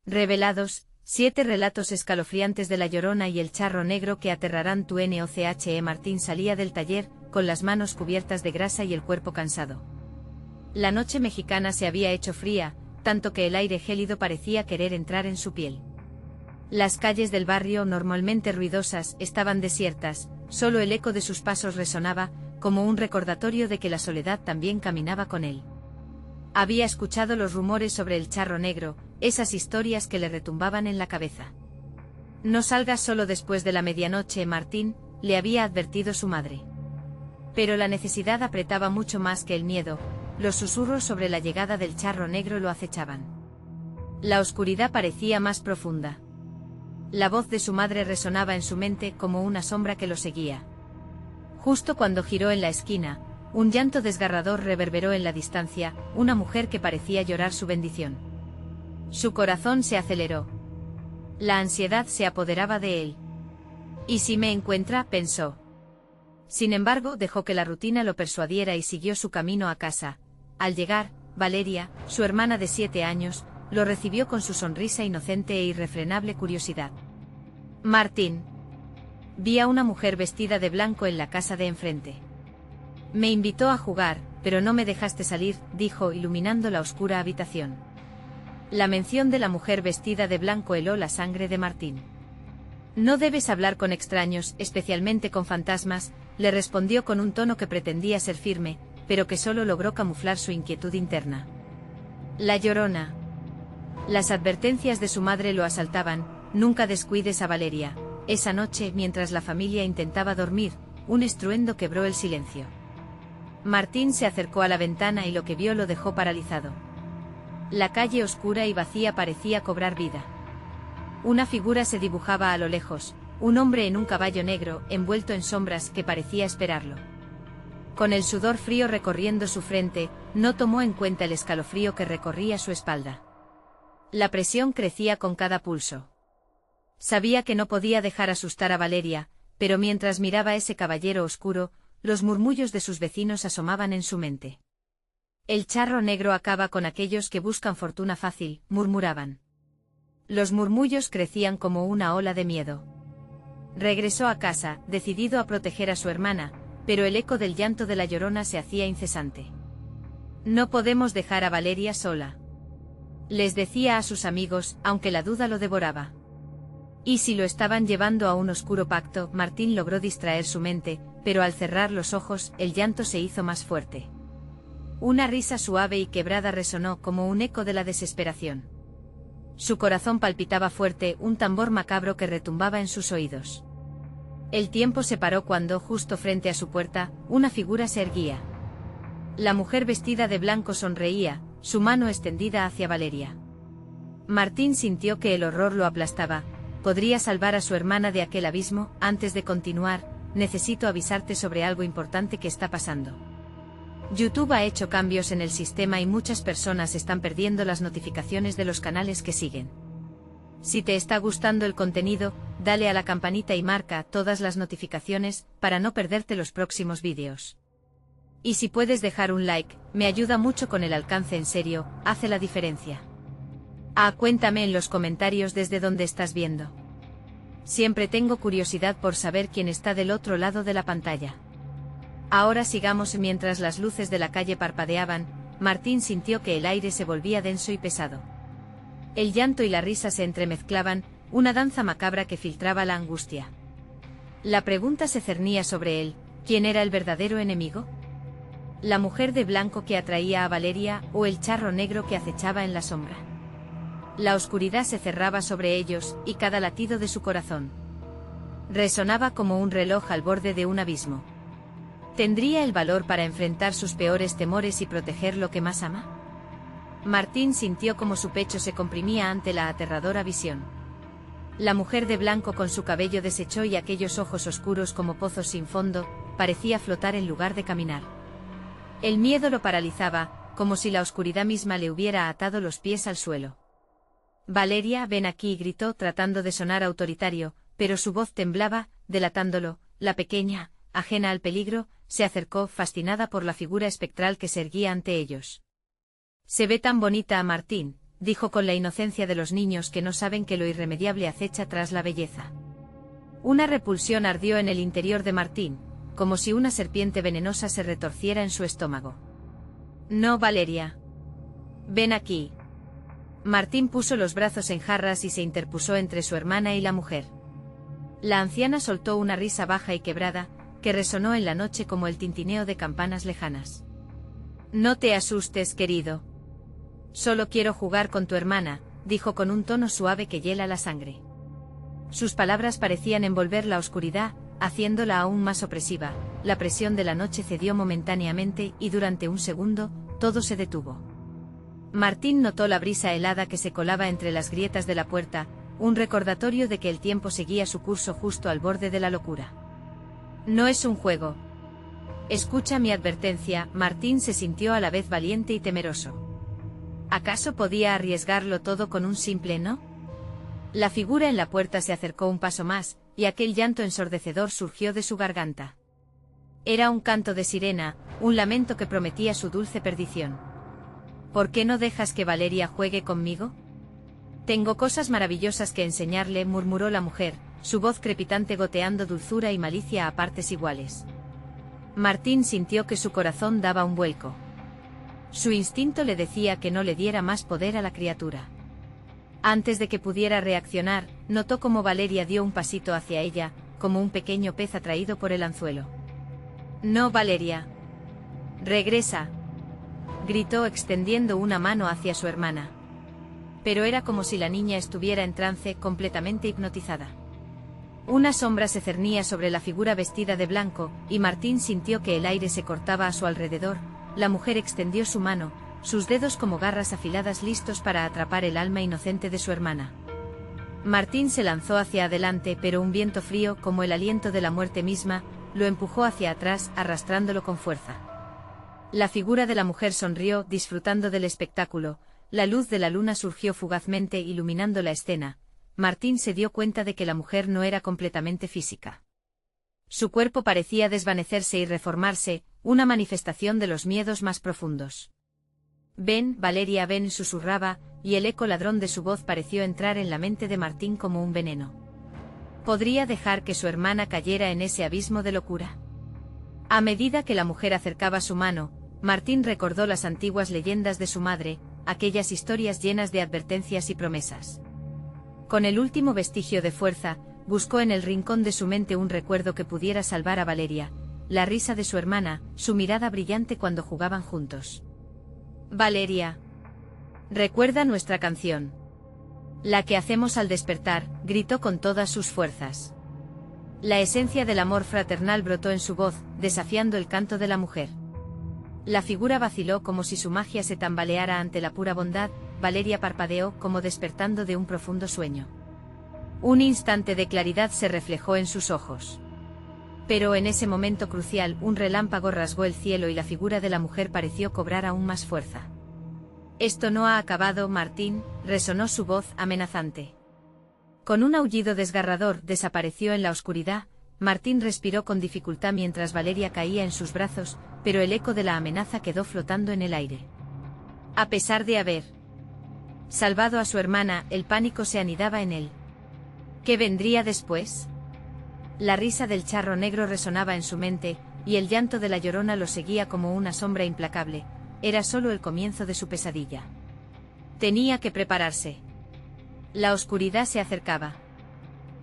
Revelados, 7 relatos escalofriantes de La Llorona y el charro negro que aterrarán tu noche. Martín salía del taller, con las manos cubiertas de grasa y el cuerpo cansado. La noche mexicana se había hecho fría, tanto que el aire gélido parecía querer entrar en su piel. Las calles del barrio, normalmente ruidosas, estaban desiertas, solo el eco de sus pasos resonaba, como un recordatorio de que la soledad también caminaba con él. Había escuchado los rumores sobre el charro negro, esas historias que le retumbaban en la cabeza. No salgas solo después de la medianoche, Martín, le había advertido su madre. Pero la necesidad apretaba mucho más que el miedo, los susurros sobre la llegada del charro negro lo acechaban. La oscuridad parecía más profunda. La voz de su madre resonaba en su mente como una sombra que lo seguía. Justo cuando giró en la esquina, un llanto desgarrador reverberó en la distancia, una mujer que parecía llorar su bendición. Su corazón se aceleró. La ansiedad se apoderaba de él. ¿Y si me encuentra?, pensó. Sin embargo, dejó que la rutina lo persuadiera y siguió su camino a casa. Al llegar, Valeria, su hermana de 7 años, lo recibió con su sonrisa inocente e irrefrenable curiosidad. Martín. Vi a una mujer vestida de blanco en la casa de enfrente. Me invitó a jugar, pero no me dejaste salir, dijo, iluminando la oscura habitación. La mención de la mujer vestida de blanco heló la sangre de Martín. No debes hablar con extraños, especialmente con fantasmas, le respondió con un tono que pretendía ser firme, pero que solo logró camuflar su inquietud interna. La Llorona. Las advertencias de su madre lo asaltaban, nunca descuides a Valeria. Esa noche, mientras la familia intentaba dormir, un estruendo quebró el silencio. Martín se acercó a la ventana y lo que vio lo dejó paralizado. La calle oscura y vacía parecía cobrar vida. Una figura se dibujaba a lo lejos, un hombre en un caballo negro, envuelto en sombras, que parecía esperarlo. Con el sudor frío recorriendo su frente, no tomó en cuenta el escalofrío que recorría su espalda. La presión crecía con cada pulso. Sabía que no podía dejar asustar a Valeria, pero mientras miraba a ese caballero oscuro, los murmullos de sus vecinos asomaban en su mente. El charro negro acaba con aquellos que buscan fortuna fácil, murmuraban. Los murmullos crecían como una ola de miedo. Regresó a casa, decidido a proteger a su hermana, pero el eco del llanto de la Llorona se hacía incesante. No podemos dejar a Valeria sola. Les decía a sus amigos, aunque la duda lo devoraba. ¿Y si lo estaban llevando a un oscuro pacto? Martín logró distraer su mente, pero al cerrar los ojos, el llanto se hizo más fuerte. Una risa suave y quebrada resonó como un eco de la desesperación. Su corazón palpitaba fuerte, un tambor macabro que retumbaba en sus oídos. El tiempo se paró cuando, justo frente a su puerta, una figura se erguía. La mujer vestida de blanco sonreía, su mano extendida hacia Valeria. Martín sintió que el horror lo aplastaba. ¿Podría salvar a su hermana de aquel abismo? Antes de continuar, necesito avisarte sobre algo importante que está pasando. YouTube ha hecho cambios en el sistema y muchas personas están perdiendo las notificaciones de los canales que siguen. Si te está gustando el contenido, dale a la campanita y marca todas las notificaciones para no perderte los próximos vídeos. Y si puedes dejar un like, me ayuda mucho con el alcance, en serio, hace la diferencia. Cuéntame en los comentarios desde dónde estás viendo. Siempre tengo curiosidad por saber quién está del otro lado de la pantalla. Ahora sigamos. Mientras las luces de la calle parpadeaban, Martín sintió que el aire se volvía denso y pesado. El llanto y la risa se entremezclaban, una danza macabra que filtraba la angustia. La pregunta se cernía sobre él: ¿quién era el verdadero enemigo? ¿La mujer de blanco que atraía a Valeria o el charro negro que acechaba en la sombra? La oscuridad se cerraba sobre ellos, y cada latido de su corazón resonaba como un reloj al borde de un abismo. ¿Tendría el valor para enfrentar sus peores temores y proteger lo que más ama? Martín sintió como su pecho se comprimía ante la aterradora visión. La mujer de blanco con su cabello deshecho y aquellos ojos oscuros como pozos sin fondo, parecía flotar en lugar de caminar. El miedo lo paralizaba, como si la oscuridad misma le hubiera atado los pies al suelo. Valeria, ven aquí, gritó tratando de sonar autoritario, pero su voz temblaba, delatándolo. La pequeña, ajena al peligro, se acercó, fascinada por la figura espectral que se erguía ante ellos. Se ve tan bonita a Martín, dijo con la inocencia de los niños que no saben que lo irremediable acecha tras la belleza. Una repulsión ardió en el interior de Martín, como si una serpiente venenosa se retorciera en su estómago. No, Valeria. Ven aquí. Martín puso los brazos en jarras y se interpuso entre su hermana y la mujer. La anciana soltó una risa baja y quebrada, que resonó en la noche como el tintineo de campanas lejanas. No te asustes, querido. Solo quiero jugar con tu hermana, dijo con un tono suave que hiela la sangre. Sus palabras parecían envolver la oscuridad, haciéndola aún más opresiva. La presión de la noche cedió momentáneamente y durante un segundo, todo se detuvo. Martín notó la brisa helada que se colaba entre las grietas de la puerta, un recordatorio de que el tiempo seguía su curso justo al borde de la locura. No es un juego. Escucha mi advertencia. Martín se sintió a la vez valiente y temeroso. ¿Acaso podía arriesgarlo todo con un simple no? La figura en la puerta se acercó un paso más, y aquel llanto ensordecedor surgió de su garganta. Era un canto de sirena, un lamento que prometía su dulce perdición. ¿Por qué no dejas que Valeria juegue conmigo? Tengo cosas maravillosas que enseñarle, murmuró la mujer, su voz crepitante goteando dulzura y malicia a partes iguales. Martín sintió que su corazón daba un vuelco. Su instinto le decía que no le diera más poder a la criatura. Antes de que pudiera reaccionar, notó cómo Valeria dio un pasito hacia ella, como un pequeño pez atraído por el anzuelo. No, Valeria. Regresa. Gritó extendiendo una mano hacia su hermana. Pero era como si la niña estuviera en trance, completamente hipnotizada. Una sombra se cernía sobre la figura vestida de blanco, y Martín sintió que el aire se cortaba a su alrededor. La mujer extendió su mano, sus dedos como garras afiladas listos para atrapar el alma inocente de su hermana. Martín se lanzó hacia adelante, pero un viento frío, como el aliento de la muerte misma, lo empujó hacia atrás, arrastrándolo con fuerza. La figura de la mujer sonrió, disfrutando del espectáculo. La luz de la luna surgió fugazmente iluminando la escena. Martín se dio cuenta de que la mujer no era completamente física. Su cuerpo parecía desvanecerse y reformarse, una manifestación de los miedos más profundos. Ven, Valeria, ven, susurraba, y el eco ladrón de su voz pareció entrar en la mente de Martín como un veneno. ¿Podría dejar que su hermana cayera en ese abismo de locura? A medida que la mujer acercaba su mano, Martín recordó las antiguas leyendas de su madre, aquellas historias llenas de advertencias y promesas. Con el último vestigio de fuerza, buscó en el rincón de su mente un recuerdo que pudiera salvar a Valeria, la risa de su hermana, su mirada brillante cuando jugaban juntos. Valeria. Recuerda nuestra canción. La que hacemos al despertar, gritó con todas sus fuerzas. La esencia del amor fraternal brotó en su voz, desafiando el canto de la mujer. La figura vaciló como si su magia se tambaleara ante la pura bondad. Valeria parpadeó como despertando de un profundo sueño. Un instante de claridad se reflejó en sus ojos. Pero en ese momento crucial, un relámpago rasgó el cielo y la figura de la mujer pareció cobrar aún más fuerza. Esto no ha acabado, Martín, resonó su voz amenazante. Con un aullido desgarrador, desapareció en la oscuridad. Martín respiró con dificultad mientras Valeria caía en sus brazos, pero el eco de la amenaza quedó flotando en el aire. A pesar de haber salvado a su hermana, el pánico se anidaba en él. ¿Qué vendría después? La risa del charro negro resonaba en su mente, y el llanto de la llorona lo seguía como una sombra implacable. Era solo el comienzo de su pesadilla. Tenía que prepararse. La oscuridad se acercaba.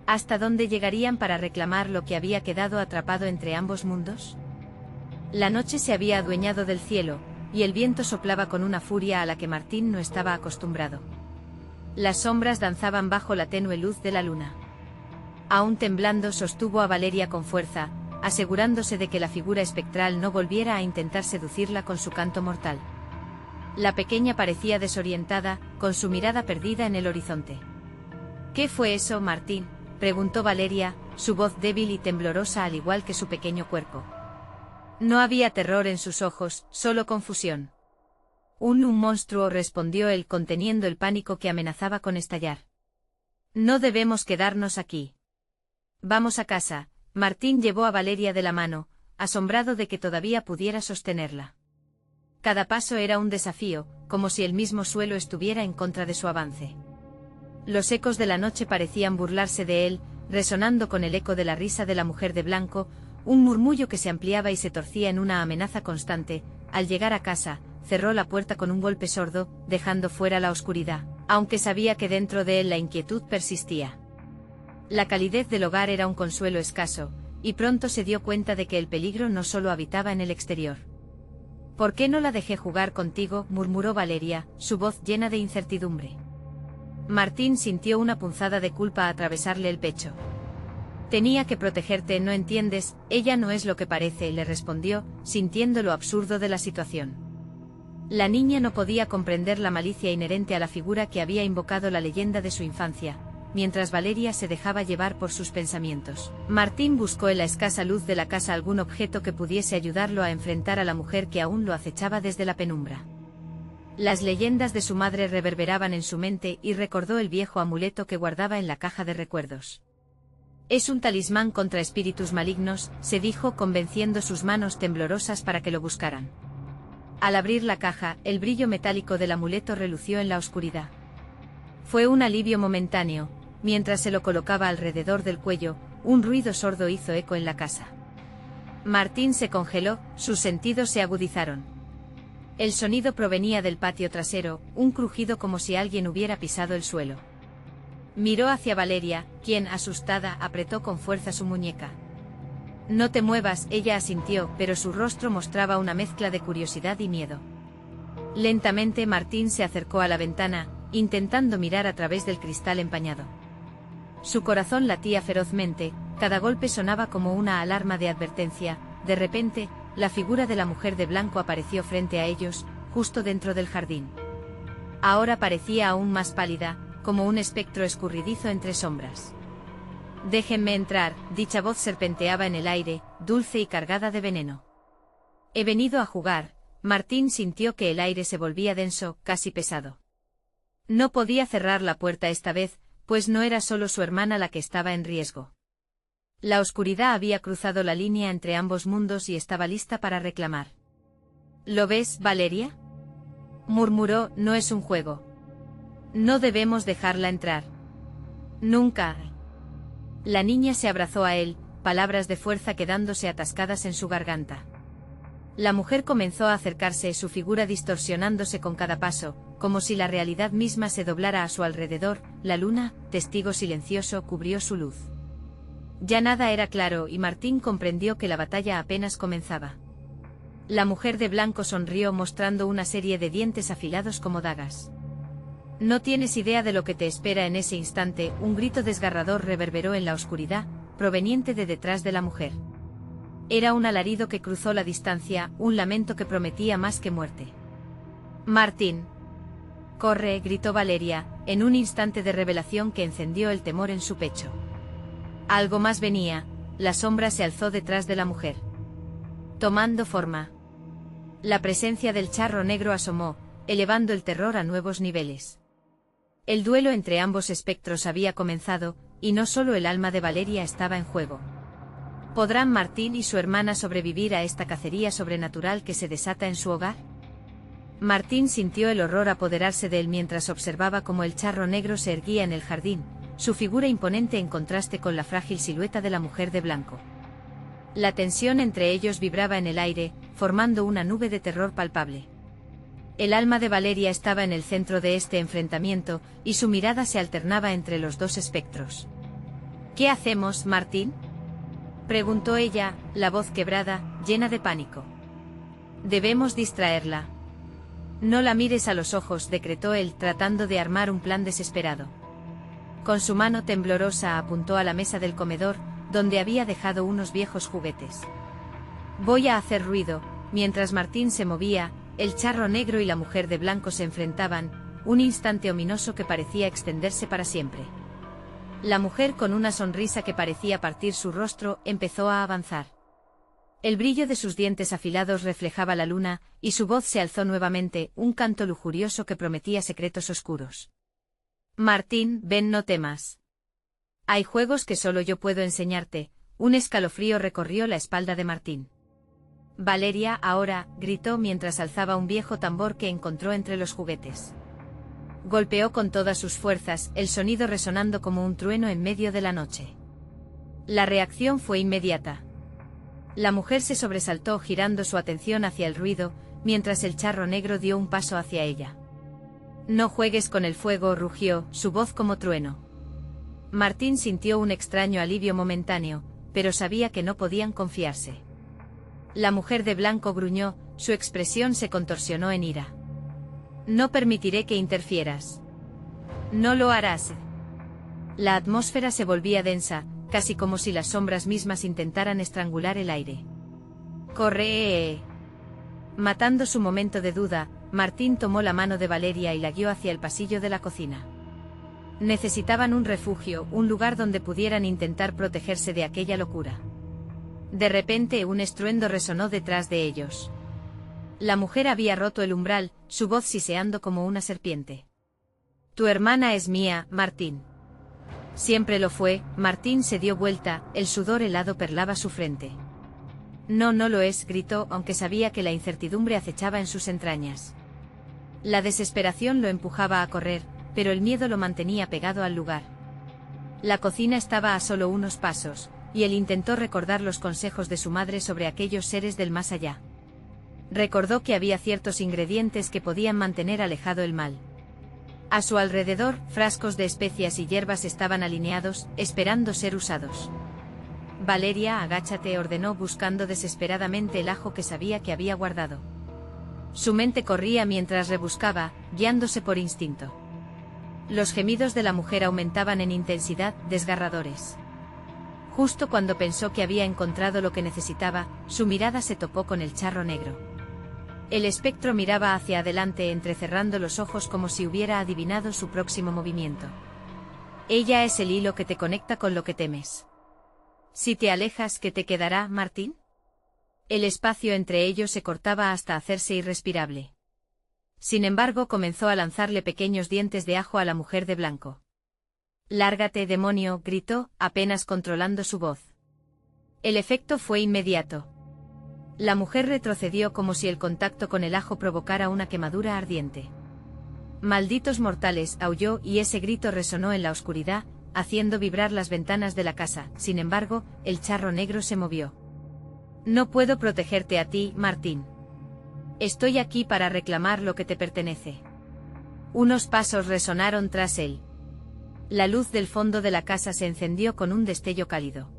¿Hasta dónde llegarían para reclamar lo que había quedado atrapado entre ambos mundos? La noche se había adueñado del cielo, y el viento soplaba con una furia a la que Martín no estaba acostumbrado. Las sombras danzaban bajo la tenue luz de la luna. Aún temblando, sostuvo a Valeria con fuerza, asegurándose de que la figura espectral no volviera a intentar seducirla con su canto mortal. La pequeña parecía desorientada, con su mirada perdida en el horizonte. ¿Qué fue eso, Martín?, preguntó Valeria, su voz débil y temblorosa al igual que su pequeño cuerpo. No había terror en sus ojos, solo confusión. Un monstruo, respondió él, conteniendo el pánico que amenazaba con estallar. No debemos quedarnos aquí. Vamos a casa. Martín llevó a Valeria de la mano, asombrado de que todavía pudiera sostenerla. Cada paso era un desafío, como si el mismo suelo estuviera en contra de su avance. Los ecos de la noche parecían burlarse de él, resonando con el eco de la risa de la mujer de blanco, un murmullo que se ampliaba y se torcía en una amenaza constante. Al llegar a casa, cerró la puerta con un golpe sordo, dejando fuera la oscuridad, aunque sabía que dentro de él la inquietud persistía. La calidez del hogar era un consuelo escaso, y pronto se dio cuenta de que el peligro no solo habitaba en el exterior. «¿Por qué no la dejé jugar contigo?», murmuró Valeria, su voz llena de incertidumbre. Martín sintió una punzada de culpa atravesarle el pecho. «Tenía que protegerte, ¿no entiendes? Ella no es lo que parece», le respondió, sintiendo lo absurdo de la situación. La niña no podía comprender la malicia inherente a la figura que había invocado la leyenda de su infancia. Mientras Valeria se dejaba llevar por sus pensamientos, Martín buscó en la escasa luz de la casa algún objeto que pudiese ayudarlo a enfrentar a la mujer que aún lo acechaba desde la penumbra. Las leyendas de su madre reverberaban en su mente y recordó el viejo amuleto que guardaba en la caja de recuerdos. «Es un talismán contra espíritus malignos», se dijo, convenciendo sus manos temblorosas para que lo buscaran. Al abrir la caja, el brillo metálico del amuleto relució en la oscuridad. Fue un alivio momentáneo. Mientras se lo colocaba alrededor del cuello, un ruido sordo hizo eco en la casa. Martín se congeló, sus sentidos se agudizaron. El sonido provenía del patio trasero, un crujido como si alguien hubiera pisado el suelo. Miró hacia Valeria, quien, asustada, apretó con fuerza su muñeca. «No te muevas», ella asintió, pero su rostro mostraba una mezcla de curiosidad y miedo. Lentamente Martín se acercó a la ventana, intentando mirar a través del cristal empañado. Su corazón latía ferozmente, cada golpe sonaba como una alarma de advertencia. De repente, la figura de la mujer de blanco apareció frente a ellos, justo dentro del jardín. Ahora parecía aún más pálida, como un espectro escurridizo entre sombras. «Déjenme entrar», dicha voz serpenteaba en el aire, dulce y cargada de veneno. «He venido a jugar». Martín sintió que el aire se volvía denso, casi pesado. No podía cerrar la puerta esta vez, pues no era solo su hermana la que estaba en riesgo. La oscuridad había cruzado la línea entre ambos mundos y estaba lista para reclamar. «¿Lo ves, Valeria?», murmuró. «No es un juego. No debemos dejarla entrar. Nunca». La niña se abrazó a él, palabras de fuerza quedándose atascadas en su garganta. La mujer comenzó a acercarse, su figura distorsionándose con cada paso, como si la realidad misma se doblara a su alrededor. La luna, testigo silencioso, cubrió su luz. Ya nada era claro y Martín comprendió que la batalla apenas comenzaba. La mujer de blanco sonrió mostrando una serie de dientes afilados como dagas. «No tienes idea de lo que te espera en ese instante», un grito desgarrador reverberó en la oscuridad, proveniente de detrás de la mujer. Era un alarido que cruzó la distancia, un lamento que prometía más que muerte. «Martín. Corre», gritó Valeria, en un instante de revelación que encendió el temor en su pecho. Algo más venía. La sombra se alzó detrás de la mujer, tomando forma. La presencia del charro negro asomó, elevando el terror a nuevos niveles. El duelo entre ambos espectros había comenzado, y no solo el alma de Valeria estaba en juego. ¿Podrán Martín y su hermana sobrevivir a esta cacería sobrenatural que se desata en su hogar? Martín sintió el horror apoderarse de él mientras observaba cómo el charro negro se erguía en el jardín, su figura imponente en contraste con la frágil silueta de la mujer de blanco. La tensión entre ellos vibraba en el aire, formando una nube de terror palpable. El alma de Valeria estaba en el centro de este enfrentamiento, y su mirada se alternaba entre los dos espectros. «¿Qué hacemos, Martín?», preguntó ella, la voz quebrada, llena de pánico. «Debemos distraerla». «No la mires a los ojos», decretó él, tratando de armar un plan desesperado. Con su mano temblorosa apuntó a la mesa del comedor, donde había dejado unos viejos juguetes. «Voy a hacer ruido». Mientras Martín se movía, el charro negro y la mujer de blanco se enfrentaban, un instante ominoso que parecía extenderse para siempre. La mujer, con una sonrisa que parecía partir su rostro, empezó a avanzar. El brillo de sus dientes afilados reflejaba la luna, y su voz se alzó nuevamente, un canto lujurioso que prometía secretos oscuros. «Martín, ven, no temas. Hay juegos que solo yo puedo enseñarte». Un escalofrío recorrió la espalda de Martín. Valeria, ahora, gritó mientras alzaba un viejo tambor que encontró entre los juguetes. Golpeó con todas sus fuerzas, el sonido resonando como un trueno en medio de la noche. La reacción fue inmediata. La mujer se sobresaltó girando su atención hacia el ruido, mientras el charro negro dio un paso hacia ella. «No juegues con el fuego», rugió, su voz como trueno. Martín sintió un extraño alivio momentáneo, pero sabía que no podían confiarse. La mujer de blanco gruñó, su expresión se contorsionó en ira. «No permitiré que interfieras. No lo harás». La atmósfera se volvía densa, casi como si las sombras mismas intentaran estrangular el aire. «Corre». Matando su momento de duda, Martín tomó la mano de Valeria y la guió hacia el pasillo de la cocina. Necesitaban un refugio, un lugar donde pudieran intentar protegerse de aquella locura. De repente un estruendo resonó detrás de ellos. La mujer había roto el umbral, su voz siseando como una serpiente. «Tu hermana es mía, Martín». Siempre lo fue. Martín se dio vuelta, el sudor helado perlaba su frente. «No, no lo es», gritó, aunque sabía que la incertidumbre acechaba en sus entrañas. La desesperación lo empujaba a correr, pero el miedo lo mantenía pegado al lugar. La cocina estaba a solo unos pasos, y él intentó recordar los consejos de su madre sobre aquellos seres del más allá. Recordó que había ciertos ingredientes que podían mantener alejado el mal. A su alrededor, frascos de especias y hierbas estaban alineados, esperando ser usados. «Valeria, agáchate», ordenó buscando desesperadamente el ajo que sabía que había guardado. Su mente corría mientras rebuscaba, guiándose por instinto. Los gemidos de la mujer aumentaban en intensidad, desgarradores. Justo cuando pensó que había encontrado lo que necesitaba, su mirada se topó con el charro negro. El espectro miraba hacia adelante entrecerrando los ojos como si hubiera adivinado su próximo movimiento. «Ella es el hilo que te conecta con lo que temes. Si te alejas, ¿qué te quedará, Martín?». El espacio entre ellos se cortaba hasta hacerse irrespirable. Sin embargo, comenzó a lanzarle pequeños dientes de ajo a la mujer de blanco. «Lárgate, demonio», gritó, apenas controlando su voz. El efecto fue inmediato. La mujer retrocedió como si el contacto con el ajo provocara una quemadura ardiente. «Malditos mortales», aulló, y ese grito resonó en la oscuridad, haciendo vibrar las ventanas de la casa. Sin embargo, el charro negro se movió. «No puedo protegerte a ti, Martín. Estoy aquí para reclamar lo que te pertenece». Unos pasos resonaron tras él. La luz del fondo de la casa se encendió con un destello cálido.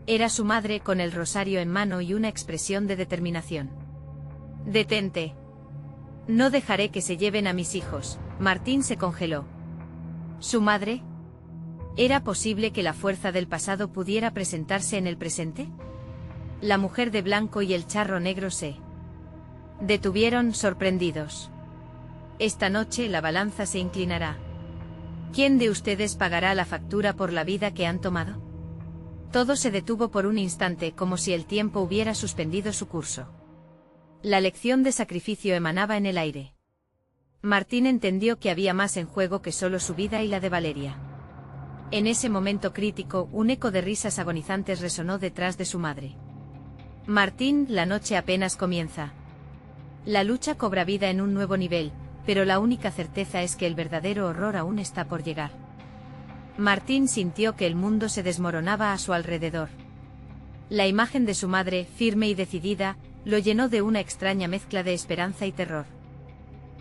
Era su madre con el rosario en mano y una expresión de determinación. «Detente. No dejaré que se lleven a mis hijos». Martín se congeló. ¿Su madre? ¿Era posible que la fuerza del pasado pudiera presentarse en el presente? La mujer de blanco y el charro negro se detuvieron sorprendidos. «Esta noche la balanza se inclinará. ¿Quién de ustedes pagará la factura por la vida que han tomado?». Todo se detuvo por un instante como si el tiempo hubiera suspendido su curso. La lección de sacrificio emanaba en el aire. Martín entendió que había más en juego que solo su vida y la de Valeria. En ese momento crítico, un eco de risas agonizantes resonó detrás de su madre. «Martín, la noche apenas comienza. La lucha cobra vida en un nuevo nivel, pero la única certeza es que el verdadero horror aún está por llegar». Martín sintió que el mundo se desmoronaba a su alrededor. La imagen de su madre, firme y decidida, lo llenó de una extraña mezcla de esperanza y terror.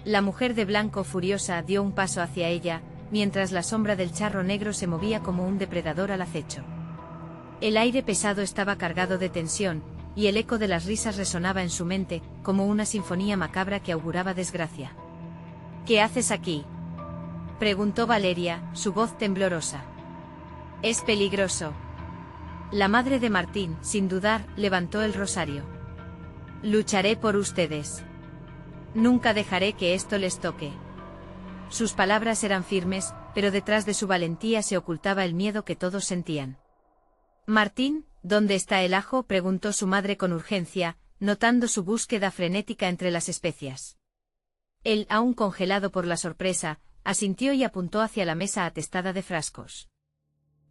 La mujer de blanco furiosa dio un paso hacia ella, mientras la sombra del charro negro se movía como un depredador al acecho. El aire pesado estaba cargado de tensión, y el eco de las risas resonaba en su mente, como una sinfonía macabra que auguraba desgracia. «¿Qué haces aquí?», preguntó Valeria, su voz temblorosa. «Es peligroso». La madre de Martín, sin dudar, levantó el rosario. «Lucharé por ustedes. Nunca dejaré que esto les toque». Sus palabras eran firmes, pero detrás de su valentía se ocultaba el miedo que todos sentían. «Martín, ¿dónde está el ajo?», preguntó su madre con urgencia, notando su búsqueda frenética entre las especias. Él, aún congelado por la sorpresa, asintió y apuntó hacia la mesa atestada de frascos.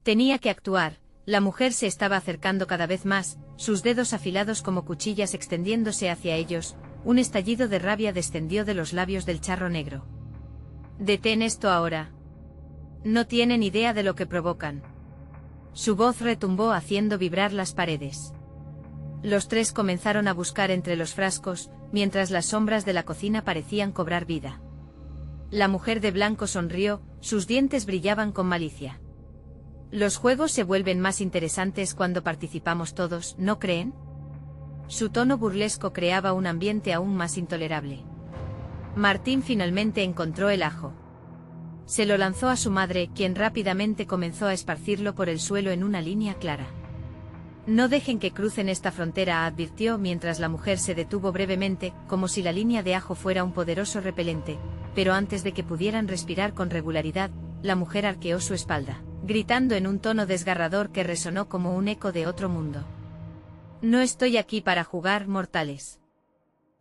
Tenía que actuar, La mujer se estaba acercando cada vez más, sus dedos afilados como cuchillas extendiéndose hacia ellos. Un estallido de rabia descendió de los labios del charro negro. «Detén esto ahora. No tienen idea de lo que provocan». Su voz retumbó haciendo vibrar las paredes. Los tres comenzaron a buscar entre los frascos, mientras las sombras de la cocina parecían cobrar vida. La mujer de blanco sonrió, sus dientes brillaban con malicia. «Los juegos se vuelven más interesantes cuando participamos todos, ¿no creen?». Su tono burlesco creaba un ambiente aún más intolerable. Martín finalmente encontró el ajo. Se lo lanzó a su madre, quien rápidamente comenzó a esparcirlo por el suelo en una línea clara. «No dejen que crucen esta frontera», advirtió mientras la mujer se detuvo brevemente, como si la línea de ajo fuera un poderoso repelente, pero antes de que pudieran respirar con regularidad, la mujer arqueó su espalda, gritando en un tono desgarrador que resonó como un eco de otro mundo. «No estoy aquí para jugar, mortales.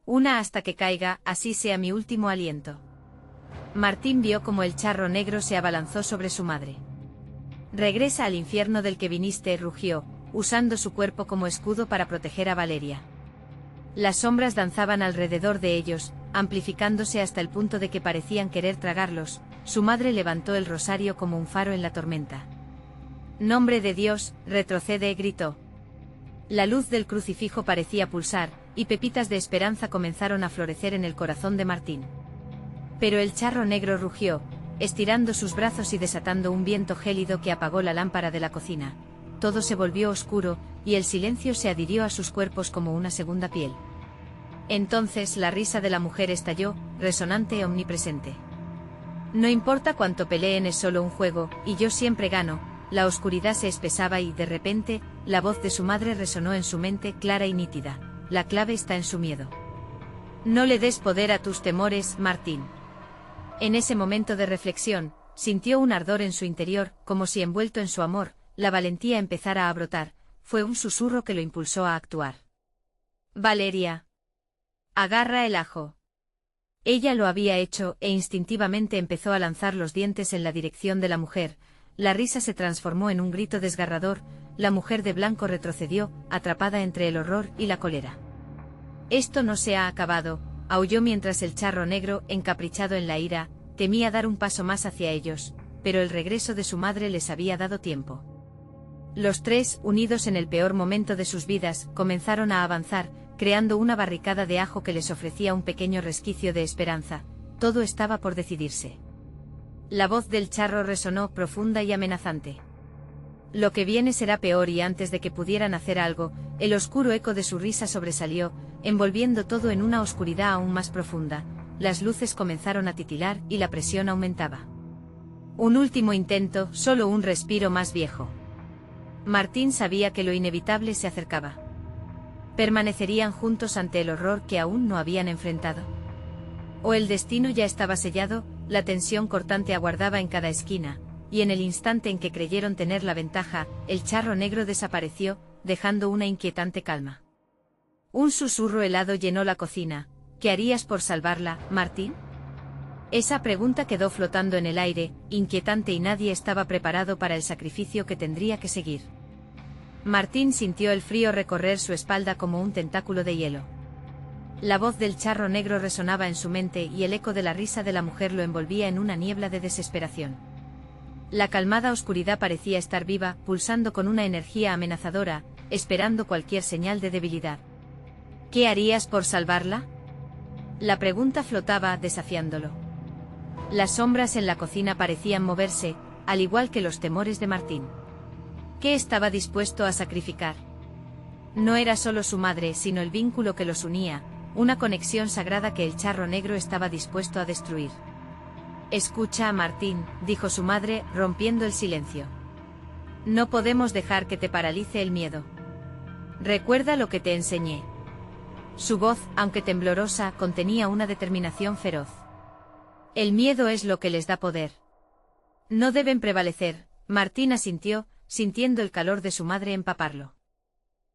Una hasta que caiga, así sea mi último aliento». Martín vio como el charro negro se abalanzó sobre su madre. «Regresa al infierno del que viniste», rugió, usando su cuerpo como escudo para proteger a Valeria. Las sombras danzaban alrededor de ellos, amplificándose hasta el punto de que parecían querer tragarlos. Su madre levantó el rosario como un faro en la tormenta. «Nombre de Dios, retrocede», gritó. La luz del crucifijo parecía pulsar, y pepitas de esperanza comenzaron a florecer en el corazón de Martín. Pero el charro negro rugió, estirando sus brazos y desatando un viento gélido que apagó la lámpara de la cocina. Todo se volvió oscuro, y el silencio se adhirió a sus cuerpos como una segunda piel. Entonces la risa de la mujer estalló, resonante e omnipresente. «No importa cuánto peleen, es solo un juego, y yo siempre gano». La oscuridad se espesaba y, de repente, la voz de su madre resonó en su mente, clara y nítida. «La clave está en su miedo. No le des poder a tus temores, Martín». En ese momento de reflexión, sintió un ardor en su interior, como si envuelto en su amor, la valentía empezara a brotar. Fue un susurro que lo impulsó a actuar. «Valeria. Agarra el ajo». Ella lo había hecho, e instintivamente empezó a lanzar los dientes en la dirección de la mujer. La risa se transformó en un grito desgarrador. La mujer de blanco retrocedió, atrapada entre el horror y la cólera. «Esto no se ha acabado», aulló mientras el charro negro, encaprichado en la ira, temía dar un paso más hacia ellos, pero el regreso de su madre les había dado tiempo. Los tres, unidos en el peor momento de sus vidas, comenzaron a avanzar, creando una barricada de ajo que les ofrecía un pequeño resquicio de esperanza. Todo estaba por decidirse. La voz del charro resonó profunda y amenazante. «Lo que viene será peor», y antes de que pudieran hacer algo, el oscuro eco de su risa sobresalió, envolviendo todo en una oscuridad aún más profunda. Las luces comenzaron a titilar y la presión aumentaba. Un último intento, solo un respiro más viejo. Martín sabía que lo inevitable se acercaba. ¿Permanecerían juntos ante el horror que aún no habían enfrentado? ¿O el destino ya estaba sellado? La tensión cortante aguardaba en cada esquina, y en el instante en que creyeron tener la ventaja, el charro negro desapareció, dejando una inquietante calma. Un susurro helado llenó la cocina. «¿Qué harías por salvarla, Martín?». Esa pregunta quedó flotando en el aire, inquietante, y nadie estaba preparado para el sacrificio que tendría que seguir. Martín sintió el frío recorrer su espalda como un tentáculo de hielo. La voz del charro negro resonaba en su mente y el eco de la risa de la mujer lo envolvía en una niebla de desesperación. La calmada oscuridad parecía estar viva, pulsando con una energía amenazadora, esperando cualquier señal de debilidad. «¿Qué harías por salvarla?». La pregunta flotaba, desafiándolo. Las sombras en la cocina parecían moverse, al igual que los temores de Martín. ¿Qué estaba dispuesto a sacrificar? No era solo su madre, sino el vínculo que los unía, una conexión sagrada que el charro negro estaba dispuesto a destruir. «Escucha, Martín», dijo su madre, rompiendo el silencio. «No podemos dejar que te paralice el miedo. Recuerda lo que te enseñé». Su voz, aunque temblorosa, contenía una determinación feroz. «El miedo es lo que les da poder. No deben prevalecer». Martín asintió, sintiendo el calor de su madre empaparlo.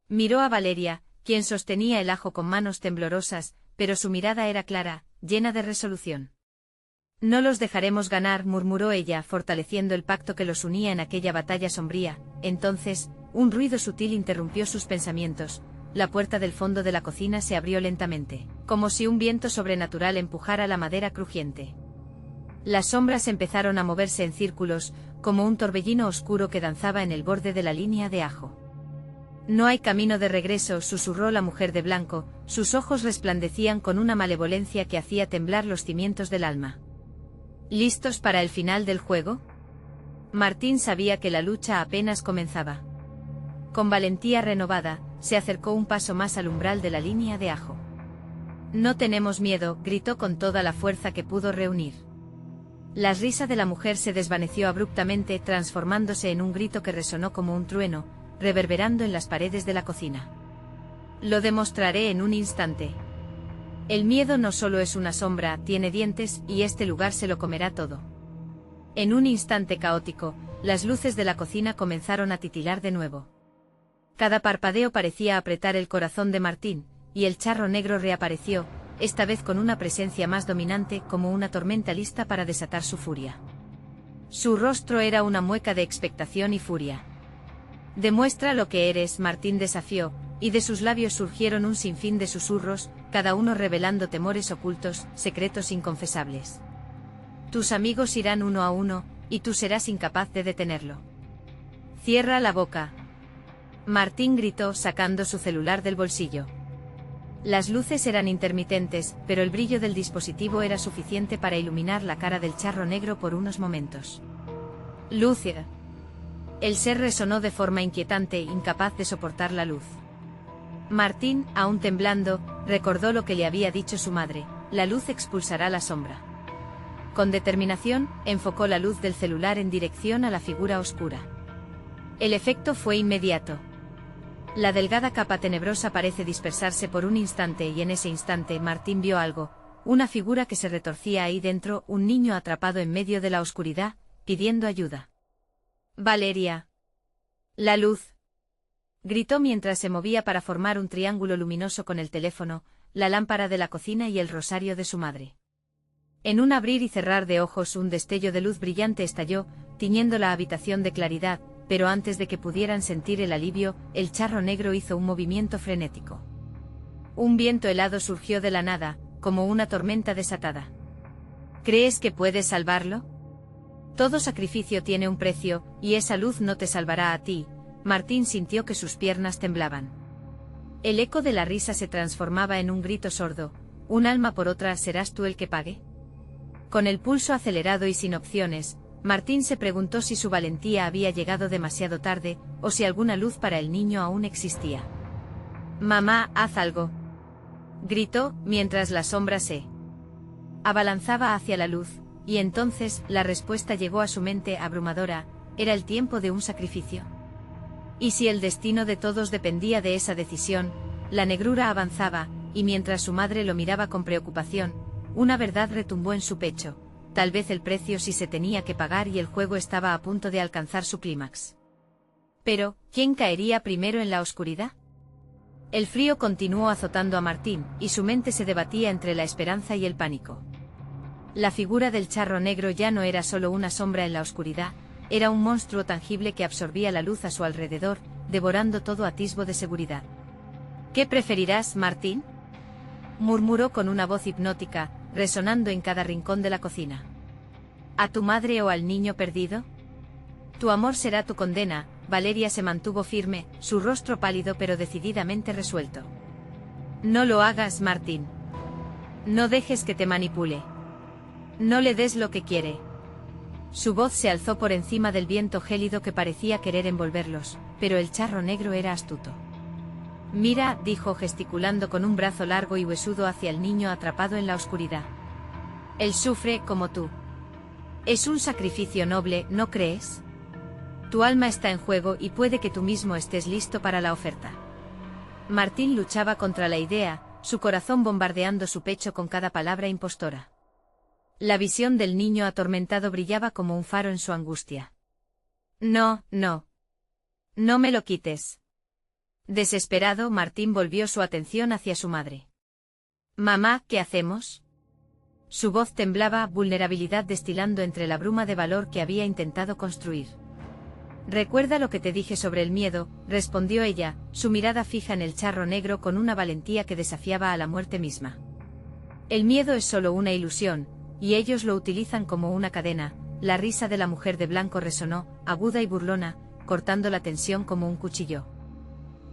Miró a Valeria, quien sostenía el ajo con manos temblorosas, pero su mirada era clara, llena de resolución. «No los dejaremos ganar», murmuró ella, fortaleciendo el pacto que los unía en aquella batalla sombría. Entonces, un ruido sutil interrumpió sus pensamientos. La puerta del fondo de la cocina se abrió lentamente, como si un viento sobrenatural empujara la madera crujiente. Las sombras empezaron a moverse en círculos, como un torbellino oscuro que danzaba en el borde de la línea de ajo. No hay camino de regreso, susurró la mujer de blanco, sus ojos resplandecían con una malevolencia que hacía temblar los cimientos del alma. ¿Listos para el final del juego? Martín sabía que la lucha apenas comenzaba. Con valentía renovada, se acercó un paso más al umbral de la línea de ajo. No tenemos miedo, gritó con toda la fuerza que pudo reunir. La risa de la mujer se desvaneció abruptamente, transformándose en un grito que resonó como un trueno, reverberando en las paredes de la cocina. Lo demostraré en un instante. El miedo no solo es una sombra, tiene dientes, y este lugar se lo comerá todo. En un instante caótico, las luces de la cocina comenzaron a titilar de nuevo. Cada parpadeo parecía apretar el corazón de Martín, y el charro negro reapareció, esta vez con una presencia más dominante, como una tormenta lista para desatar su furia. Su rostro era una mueca de expectación y furia. Demuestra lo que eres, Martín desafió, y de sus labios surgieron un sinfín de susurros, cada uno revelando temores ocultos, secretos inconfesables. Tus amigos irán uno a uno, y tú serás incapaz de detenerlo. Cierra la boca. Martín gritó, sacando su celular del bolsillo. Las luces eran intermitentes, pero el brillo del dispositivo era suficiente para iluminar la cara del charro negro por unos momentos. Lucia. El ser resonó de forma inquietante, incapaz de soportar la luz. Martín, aún temblando, recordó lo que le había dicho su madre: la luz expulsará la sombra. Con determinación, enfocó la luz del celular en dirección a la figura oscura. El efecto fue inmediato. La delgada capa tenebrosa parece dispersarse por un instante, y en ese instante Martín vio algo, una figura que se retorcía ahí dentro, un niño atrapado en medio de la oscuridad, pidiendo ayuda. Valeria. La luz. Gritó mientras se movía para formar un triángulo luminoso con el teléfono, la lámpara de la cocina y el rosario de su madre. En un abrir y cerrar de ojos un destello de luz brillante estalló, tiñendo la habitación de claridad, pero antes de que pudieran sentir el alivio, el charro negro hizo un movimiento frenético. Un viento helado surgió de la nada, como una tormenta desatada. ¿Crees que puedes salvarlo? Todo sacrificio tiene un precio, y esa luz no te salvará a ti. Martín sintió que sus piernas temblaban. El eco de la risa se transformaba en un grito sordo: un alma por otra, ¿serás tú el que pague? Con el pulso acelerado y sin opciones, Martín se preguntó si su valentía había llegado demasiado tarde, o si alguna luz para el niño aún existía. Mamá, haz algo. Gritó, mientras la sombra se abalanzaba hacia la luz, y entonces, la respuesta llegó a su mente abrumadora: ¿era el tiempo de un sacrificio? ¿Y si el destino de todos dependía de esa decisión? La negrura avanzaba, y mientras su madre lo miraba con preocupación, una verdad retumbó en su pecho: tal vez el precio sí se tenía que pagar, y el juego estaba a punto de alcanzar su clímax. Pero, ¿quién caería primero en la oscuridad? El frío continuó azotando a Martín, y su mente se debatía entre la esperanza y el pánico. La figura del charro negro ya no era solo una sombra en la oscuridad, era un monstruo tangible que absorbía la luz a su alrededor, devorando todo atisbo de seguridad. ¿Qué preferirás, Martín?, murmuró con una voz hipnótica, resonando en cada rincón de la cocina. ¿A tu madre o al niño perdido? Tu amor será tu condena. Valeria se mantuvo firme, su rostro pálido pero decididamente resuelto. No lo hagas, Martín. No dejes que te manipule. No le des lo que quiere. Su voz se alzó por encima del viento gélido que parecía querer envolverlos, pero el charro negro era astuto. Mira, dijo gesticulando con un brazo largo y huesudo hacia el niño atrapado en la oscuridad. Él sufre como tú. Es un sacrificio noble, ¿no crees? Tu alma está en juego y puede que tú mismo estés listo para la oferta. Martín luchaba contra la idea, su corazón bombardeando su pecho con cada palabra impostora. La visión del niño atormentado brillaba como un faro en su angustia. No, no. No me lo quites. Desesperado, Martín volvió su atención hacia su madre. Mamá, ¿qué hacemos? Su voz temblaba, vulnerabilidad destilando entre la bruma de valor que había intentado construir. Recuerda lo que te dije sobre el miedo, respondió ella, su mirada fija en el charro negro con una valentía que desafiaba a la muerte misma. El miedo es solo una ilusión, y ellos lo utilizan como una cadena. La risa de la mujer de blanco resonó, aguda y burlona, cortando la tensión como un cuchillo.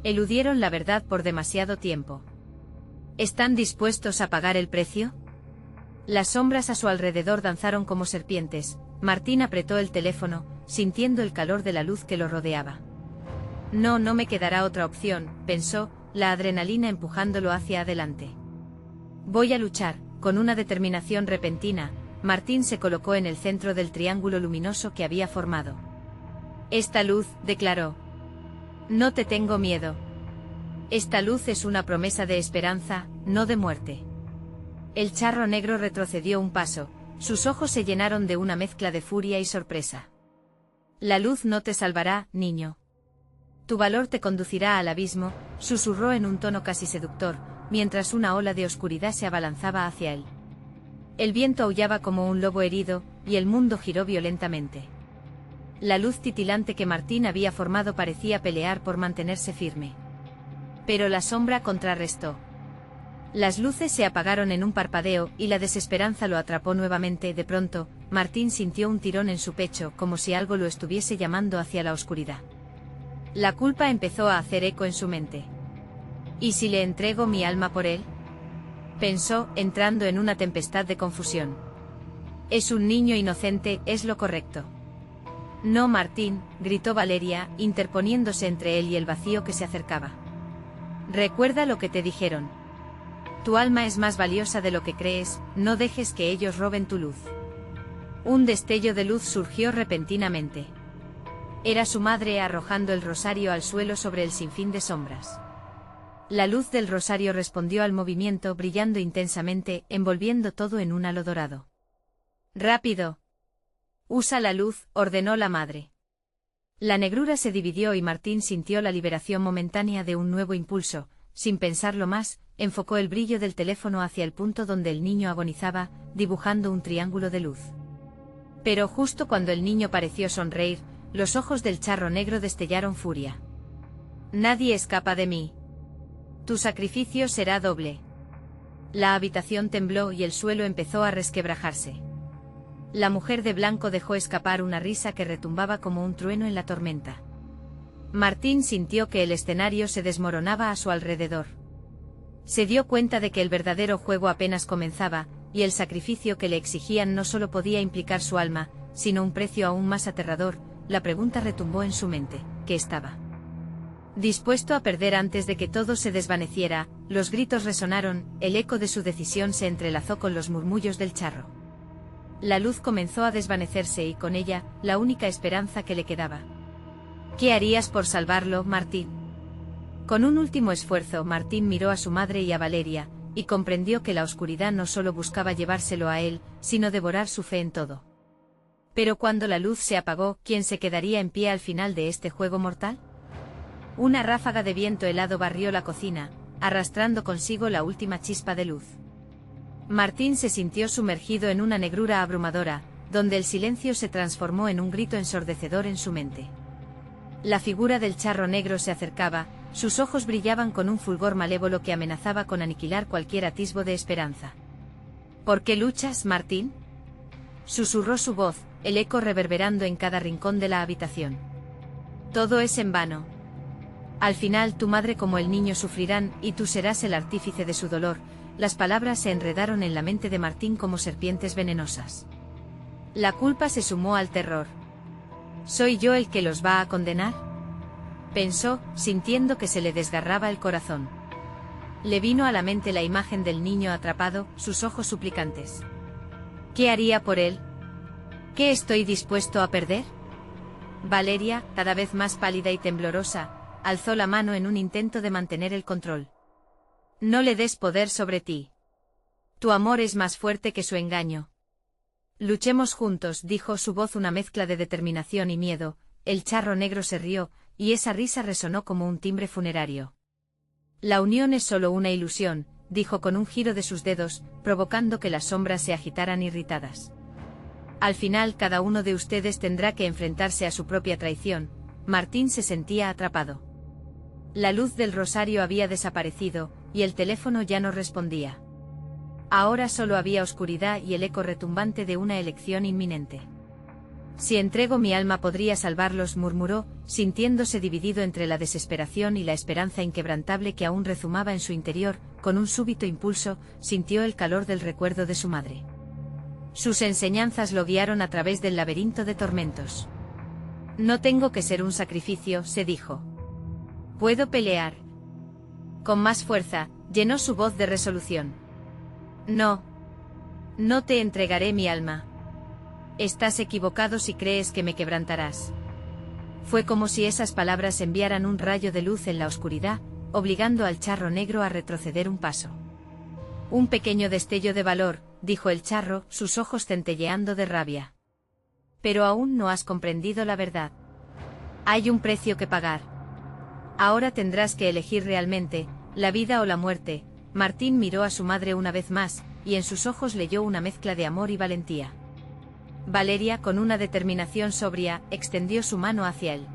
Eludieron la verdad por demasiado tiempo. ¿Están dispuestos a pagar el precio? Las sombras a su alrededor danzaron como serpientes. Martín apretó el teléfono, sintiendo el calor de la luz que lo rodeaba. No me quedará otra opción, pensó, la adrenalina empujándolo hacia adelante. Voy a luchar. Con una determinación repentina, Martín se colocó en el centro del triángulo luminoso que había formado. Esta luz, declaró. No te tengo miedo. Esta luz es una promesa de esperanza, no de muerte. El charro negro retrocedió un paso, sus ojos se llenaron de una mezcla de furia y sorpresa. La luz no te salvará, niño. Tu valor te conducirá al abismo, susurró en un tono casi seductor, mientras una ola de oscuridad se abalanzaba hacia él. El viento aullaba como un lobo herido, y el mundo giró violentamente. La luz titilante que Martín había formado parecía pelear por mantenerse firme. Pero la sombra contrarrestó. Las luces se apagaron en un parpadeo y la desesperanza lo atrapó nuevamente. De pronto, Martín sintió un tirón en su pecho, como si algo lo estuviese llamando hacia la oscuridad. La culpa empezó a hacer eco en su mente. ¿Y si le entrego mi alma por él? Pensó, entrando en una tempestad de confusión. Es un niño inocente, es lo correcto. No, Martín, gritó Valeria, interponiéndose entre él y el vacío que se acercaba. Recuerda lo que te dijeron. Tu alma es más valiosa de lo que crees, no dejes que ellos roben tu luz. Un destello de luz surgió repentinamente. Era su madre arrojando el rosario al suelo sobre el sinfín de sombras. La luz del rosario respondió al movimiento brillando intensamente, envolviendo todo en un halo dorado. ¡Rápido! Usa la luz, ordenó la madre. La negrura se dividió y Martín sintió la liberación momentánea de un nuevo impulso. Sin pensarlo más, enfocó el brillo del teléfono hacia el punto donde el niño agonizaba, dibujando un triángulo de luz. Pero justo cuando el niño pareció sonreír, los ojos del charro negro destellaron furia. Nadie escapa de mí. Tu sacrificio será doble. La habitación tembló y el suelo empezó a resquebrajarse. La mujer de blanco dejó escapar una risa que retumbaba como un trueno en la tormenta. Martín sintió que el escenario se desmoronaba a su alrededor. Se dio cuenta de que el verdadero juego apenas comenzaba, y el sacrificio que le exigían no solo podía implicar su alma, sino un precio aún más aterrador. La pregunta retumbó en su mente, ¿qué estaba dispuesto a perder antes de que todo se desvaneciera? Los gritos resonaron, el eco de su decisión se entrelazó con los murmullos del charro. La luz comenzó a desvanecerse y con ella, la única esperanza que le quedaba. ¿Qué harías por salvarlo, Martín? Con un último esfuerzo, Martín miró a su madre y a Valeria, y comprendió que la oscuridad no solo buscaba llevárselo a él, sino devorar su fe en todo. Pero cuando la luz se apagó, ¿quién se quedaría en pie al final de este juego mortal? Una ráfaga de viento helado barrió la cocina, arrastrando consigo la última chispa de luz. Martín se sintió sumergido en una negrura abrumadora, donde el silencio se transformó en un grito ensordecedor en su mente. La figura del charro negro se acercaba, sus ojos brillaban con un fulgor malévolo que amenazaba con aniquilar cualquier atisbo de esperanza. ¿Por qué luchas, Martín?, susurró su voz, el eco reverberando en cada rincón de la habitación. Todo es en vano. Al final tu madre como el niño sufrirán, y tú serás el artífice de su dolor. Las palabras se enredaron en la mente de Martín como serpientes venenosas. La culpa se sumó al terror. ¿Soy yo el que los va a condenar?, pensó, sintiendo que se le desgarraba el corazón. Le vino a la mente la imagen del niño atrapado, sus ojos suplicantes. ¿Qué haría por él? ¿Qué estoy dispuesto a perder? Valeria, cada vez más pálida y temblorosa, alzó la mano en un intento de mantener el control. No le des poder sobre ti. Tu amor es más fuerte que su engaño. Luchemos juntos, dijo su voz una mezcla de determinación y miedo. El charro negro se rió, y esa risa resonó como un timbre funerario. La unión es solo una ilusión, dijo con un giro de sus dedos, provocando que las sombras se agitaran irritadas. Al final cada uno de ustedes tendrá que enfrentarse a su propia traición. Martín se sentía atrapado. La luz del rosario había desaparecido, y el teléfono ya no respondía. Ahora solo había oscuridad y el eco retumbante de una elección inminente. Si entrego mi alma podría salvarlos, murmuró, sintiéndose dividido entre la desesperación y la esperanza inquebrantable que aún rezumaba en su interior. Con un súbito impulso, sintió el calor del recuerdo de su madre. Sus enseñanzas lo guiaron a través del laberinto de tormentos. No tengo que ser un sacrificio, se dijo. Puedo pelear. Con más fuerza, llenó su voz de resolución. No. No te entregaré mi alma. Estás equivocado si crees que me quebrantarás. Fue como si esas palabras enviaran un rayo de luz en la oscuridad, obligando al charro negro a retroceder un paso. Un pequeño destello de valor, dijo el charro, sus ojos centelleando de rabia. Pero aún no has comprendido la verdad. Hay un precio que pagar. Ahora tendrás que elegir realmente, la vida o la muerte. Martín miró a su madre una vez más, y en sus ojos leyó una mezcla de amor y valentía. Valeria, con una determinación sobria, extendió su mano hacia él.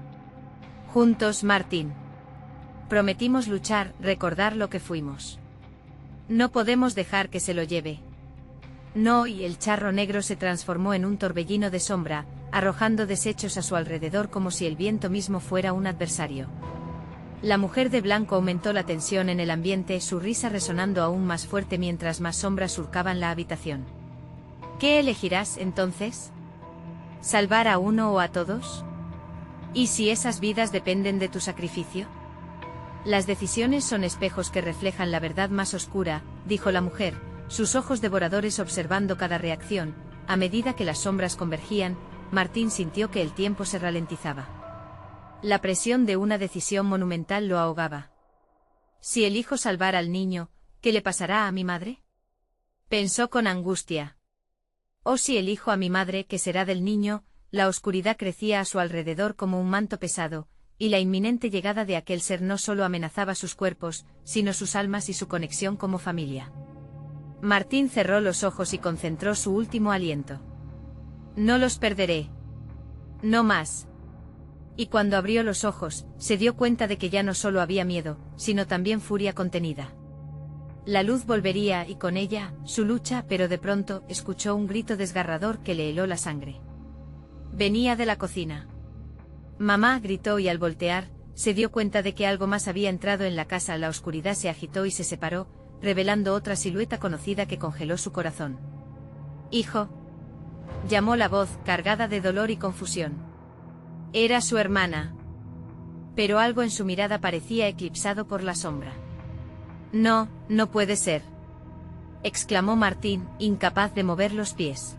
Juntos, Martín. Prometimos luchar, recordar lo que fuimos. No podemos dejar que se lo lleve. No, y el charro negro se transformó en un torbellino de sombra, arrojando desechos a su alrededor como si el viento mismo fuera un adversario. La mujer de blanco aumentó la tensión en el ambiente, su risa resonando aún más fuerte mientras más sombras surcaban la habitación. ¿Qué elegirás, entonces? ¿Salvar a uno o a todos? ¿Y si esas vidas dependen de tu sacrificio? Las decisiones son espejos que reflejan la verdad más oscura, dijo la mujer, sus ojos devoradores observando cada reacción. A medida que las sombras convergían, Martín sintió que el tiempo se ralentizaba. La presión de una decisión monumental lo ahogaba. Si elijo salvar al niño, ¿qué le pasará a mi madre? Pensó con angustia. O si elijo a mi madre, ¿qué será del niño? La oscuridad crecía a su alrededor como un manto pesado, y la inminente llegada de aquel ser no solo amenazaba sus cuerpos, sino sus almas y su conexión como familia. Martín cerró los ojos y concentró su último aliento. No los perderé. No más. Y cuando abrió los ojos, se dio cuenta de que ya no solo había miedo, sino también furia contenida. La luz volvería y con ella, su lucha, pero de pronto, escuchó un grito desgarrador que le heló la sangre. Venía de la cocina. Mamá, gritó y al voltear, se dio cuenta de que algo más había entrado en la casa. La oscuridad se agitó y se separó, revelando otra silueta conocida que congeló su corazón. Hijo. Llamó la voz, cargada de dolor y confusión. Era su hermana. Pero algo en su mirada parecía eclipsado por la sombra. No, no puede ser. Exclamó Martín, incapaz de mover los pies.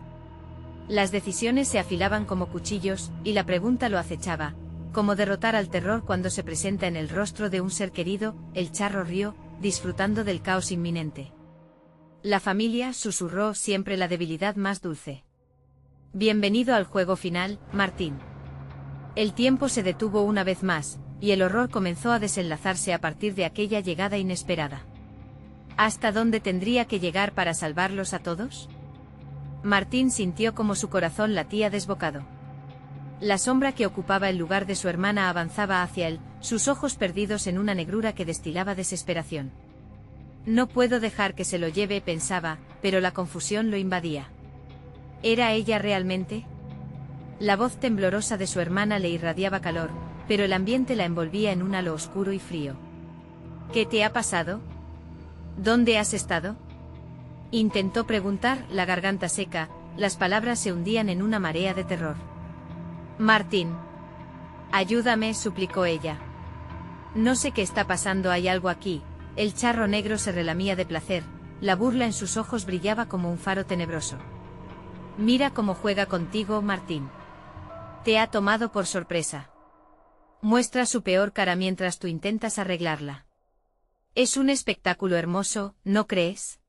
Las decisiones se afilaban como cuchillos, y la pregunta lo acechaba, ¿cómo derrotar al terror cuando se presenta en el rostro de un ser querido? El charro rió, disfrutando del caos inminente. La familia, susurró, siempre la debilidad más dulce. Bienvenido al juego final, Martín. El tiempo se detuvo una vez más, y el horror comenzó a desenlazarse a partir de aquella llegada inesperada. ¿Hasta dónde tendría que llegar para salvarlos a todos? Martín sintió como su corazón latía desbocado. La sombra que ocupaba el lugar de su hermana avanzaba hacia él, sus ojos perdidos en una negrura que destilaba desesperación. No puedo dejar que se lo lleve, pensaba, pero la confusión lo invadía. ¿Era ella realmente? La voz temblorosa de su hermana le irradiaba calor, pero el ambiente la envolvía en un halo oscuro y frío. ¿Qué te ha pasado? ¿Dónde has estado? Intentó preguntar, la garganta seca, las palabras se hundían en una marea de terror. Martín. Ayúdame, suplicó ella. No sé qué está pasando, hay algo aquí. El charro negro se relamía de placer, la burla en sus ojos brillaba como un faro tenebroso. Mira cómo juega contigo, Martín. Te ha tomado por sorpresa. Muestra su peor cara mientras tú intentas arreglarla. Es un espectáculo hermoso, ¿no crees?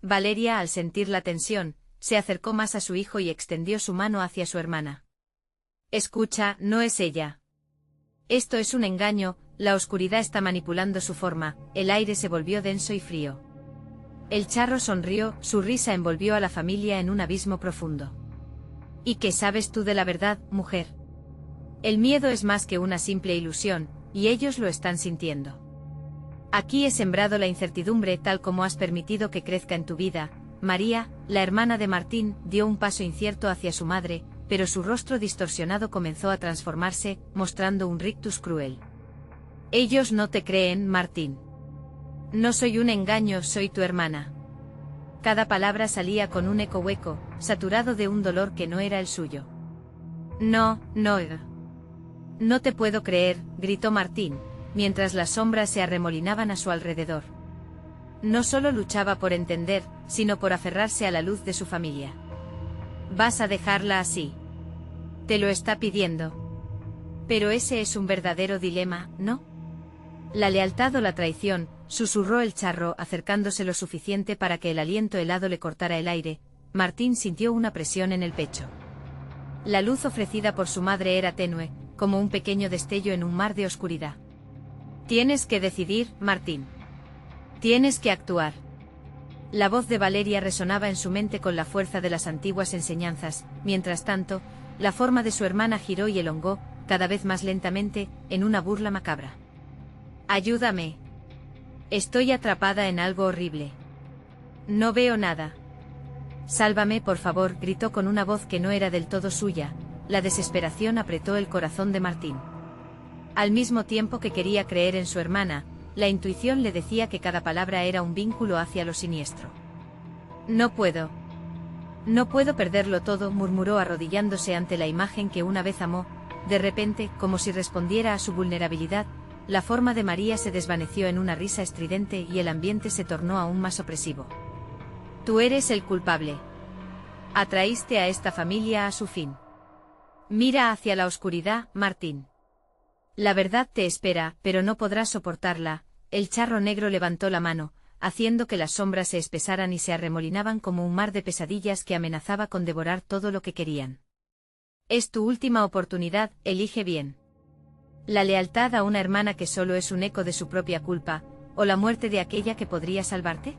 Valeria, al sentir la tensión, se acercó más a su hijo y extendió su mano hacia su hermana. Escucha, no es ella. Esto es un engaño, la oscuridad está manipulando su forma, el aire se volvió denso y frío. El charro sonrió, su risa envolvió a la familia en un abismo profundo. ¿Y qué sabes tú de la verdad, mujer? El miedo es más que una simple ilusión, y ellos lo están sintiendo. Aquí he sembrado la incertidumbre tal como has permitido que crezca en tu vida. María, la hermana de Martín, dio un paso incierto hacia su madre, pero su rostro distorsionado comenzó a transformarse, mostrando un rictus cruel. Ellos no te creen, Martín. No soy un engaño, soy tu hermana. Cada palabra salía con un eco hueco, saturado de un dolor que no era el suyo. No, no. No te puedo creer, gritó Martín, mientras las sombras se arremolinaban a su alrededor. No solo luchaba por entender, sino por aferrarse a la luz de su familia. Vas a dejarla así. Te lo está pidiendo. Pero ese es un verdadero dilema, ¿no? La lealtad o la traición, susurró el charro acercándose lo suficiente para que el aliento helado le cortara el aire. Martín sintió una presión en el pecho. La luz ofrecida por su madre era tenue, como un pequeño destello en un mar de oscuridad. Tienes que decidir, Martín. Tienes que actuar. La voz de Valeria resonaba en su mente con la fuerza de las antiguas enseñanzas. Mientras tanto, la forma de su hermana giró y elongó, cada vez más lentamente, en una burla macabra. Ayúdame. Estoy atrapada en algo horrible. No veo nada. Sálvame, por favor, gritó con una voz que no era del todo suya. La desesperación apretó el corazón de Martín. Al mismo tiempo que quería creer en su hermana, la intuición le decía que cada palabra era un vínculo hacia lo siniestro. No puedo. No puedo perderlo todo, murmuró arrodillándose ante la imagen que una vez amó. De repente, como si respondiera a su vulnerabilidad, la forma de María se desvaneció en una risa estridente y el ambiente se tornó aún más opresivo. Tú eres el culpable. Atraíste a esta familia a su fin. Mira hacia la oscuridad, Martín. La verdad te espera, pero no podrás soportarla. El charro negro levantó la mano, haciendo que las sombras se espesaran y se arremolinaban como un mar de pesadillas que amenazaba con devorar todo lo que querían. Es tu última oportunidad, elige bien. La lealtad a una hermana que solo es un eco de su propia culpa, o la muerte de aquella que podría salvarte.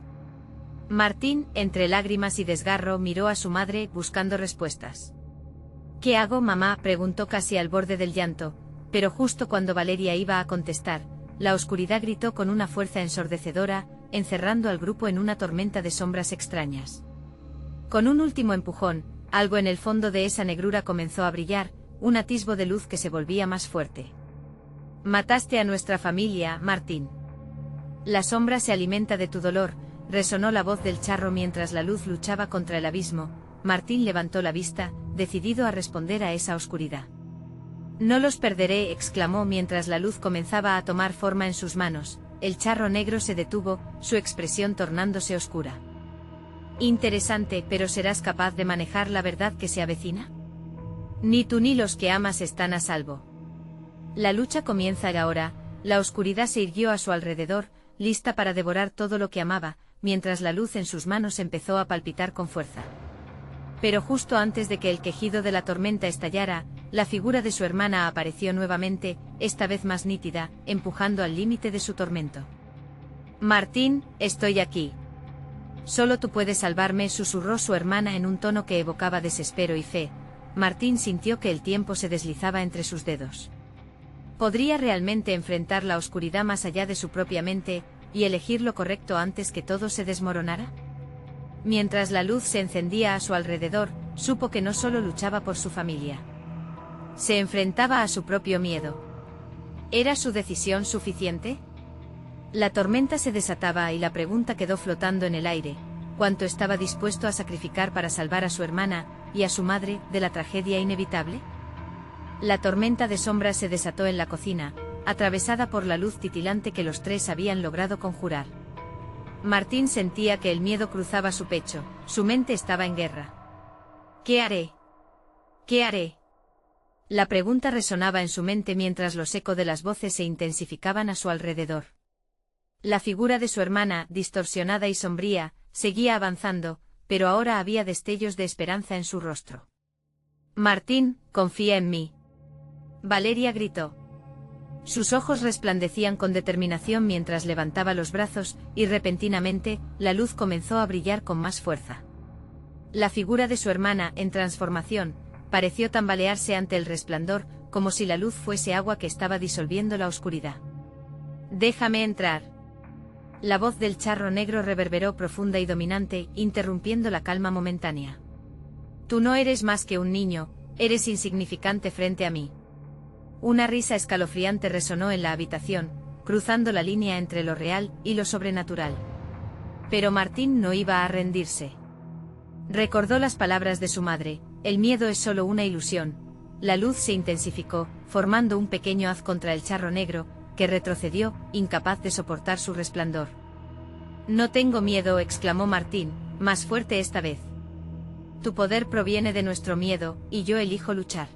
Martín, entre lágrimas y desgarro, miró a su madre, buscando respuestas. ¿Qué hago, mamá?, preguntó casi al borde del llanto, pero justo cuando Valeria iba a contestar, la oscuridad gritó con una fuerza ensordecedora, encerrando al grupo en una tormenta de sombras extrañas. Con un último empujón, algo en el fondo de esa negrura comenzó a brillar, un atisbo de luz que se volvía más fuerte. Mataste a nuestra familia, Martín. La sombra se alimenta de tu dolor, resonó la voz del charro mientras la luz luchaba contra el abismo. Martín levantó la vista, decidido a responder a esa oscuridad. No los perderé, exclamó mientras la luz comenzaba a tomar forma en sus manos. El charro negro se detuvo, su expresión tornándose oscura. Interesante, pero ¿serás capaz de manejar la verdad que se avecina? Ni tú ni los que amas están a salvo. La lucha comienza ahora. La oscuridad se irguió a su alrededor, lista para devorar todo lo que amaba, mientras la luz en sus manos empezó a palpitar con fuerza. Pero justo antes de que el quejido de la tormenta estallara, la figura de su hermana apareció nuevamente, esta vez más nítida, empujando al límite de su tormento. Martín, estoy aquí. Solo tú puedes salvarme, susurró su hermana en un tono que evocaba desespero y fe. Martín sintió que el tiempo se deslizaba entre sus dedos. ¿Podría realmente enfrentar la oscuridad más allá de su propia mente, y elegir lo correcto antes que todo se desmoronara? Mientras la luz se encendía a su alrededor, supo que no solo luchaba por su familia. Se enfrentaba a su propio miedo. ¿Era su decisión suficiente? La tormenta se desataba y la pregunta quedó flotando en el aire: ¿cuánto estaba dispuesto a sacrificar para salvar a su hermana, y a su madre, de la tragedia inevitable? La tormenta de sombras se desató en la cocina, atravesada por la luz titilante que los tres habían logrado conjurar. Martín sentía que el miedo cruzaba su pecho, su mente estaba en guerra. ¿Qué haré? ¿Qué haré? La pregunta resonaba en su mente mientras los ecos de las voces se intensificaban a su alrededor. La figura de su hermana, distorsionada y sombría, seguía avanzando, pero ahora había destellos de esperanza en su rostro. Martín, confía en mí. Valeria gritó. Sus ojos resplandecían con determinación mientras levantaba los brazos, y repentinamente, la luz comenzó a brillar con más fuerza. La figura de su hermana, en transformación, pareció tambalearse ante el resplandor, como si la luz fuese agua que estaba disolviendo la oscuridad. «Déjame entrar». La voz del charro negro reverberó profunda y dominante, interrumpiendo la calma momentánea. «Tú no eres más que un niño, eres insignificante frente a mí». Una risa escalofriante resonó en la habitación, cruzando la línea entre lo real y lo sobrenatural. Pero Martín no iba a rendirse. Recordó las palabras de su madre: el miedo es solo una ilusión. La luz se intensificó, formando un pequeño haz contra el charro negro, que retrocedió, incapaz de soportar su resplandor. «No tengo miedo», exclamó Martín, más fuerte esta vez. «Tu poder proviene de nuestro miedo, y yo elijo luchar».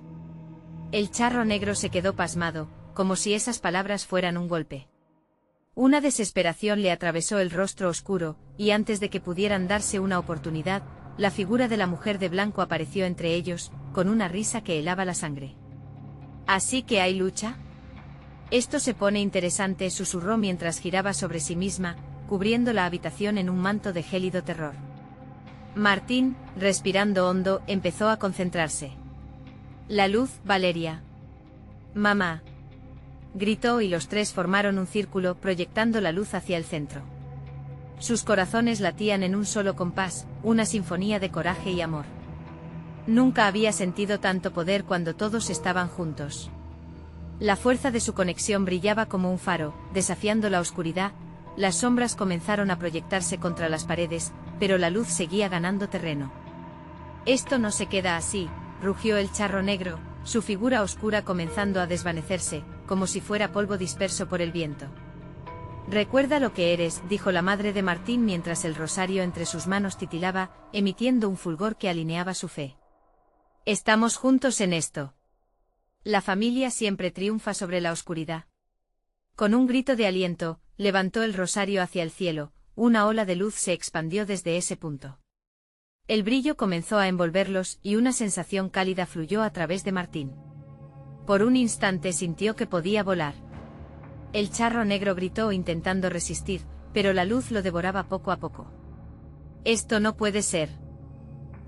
El charro negro se quedó pasmado, como si esas palabras fueran un golpe. Una desesperación le atravesó el rostro oscuro, y antes de que pudieran darse una oportunidad, la figura de la mujer de blanco apareció entre ellos, con una risa que helaba la sangre. «¿Así que hay lucha? Esto se pone interesante», susurró mientras giraba sobre sí misma, cubriendo la habitación en un manto de gélido terror. Martín, respirando hondo, empezó a concentrarse. «La luz, Valeria». «Mamá», gritó, y los tres formaron un círculo, proyectando la luz hacia el centro. Sus corazones latían en un solo compás, una sinfonía de coraje y amor. Nunca había sentido tanto poder cuando todos estaban juntos. La fuerza de su conexión brillaba como un faro, desafiando la oscuridad. Las sombras comenzaron a proyectarse contra las paredes, pero la luz seguía ganando terreno. «Esto no se queda así», rugió el charro negro, su figura oscura comenzando a desvanecerse, como si fuera polvo disperso por el viento. «Recuerda lo que eres», dijo la madre de Martín mientras el rosario entre sus manos titilaba, emitiendo un fulgor que alineaba su fe. «Estamos juntos en esto. La familia siempre triunfa sobre la oscuridad». Con un grito de aliento, levantó el rosario hacia el cielo, una ola de luz se expandió desde ese punto. El brillo comenzó a envolverlos y una sensación cálida fluyó a través de Martín. Por un instante sintió que podía volar. El charro negro gritó intentando resistir, pero la luz lo devoraba poco a poco. «Esto no puede ser».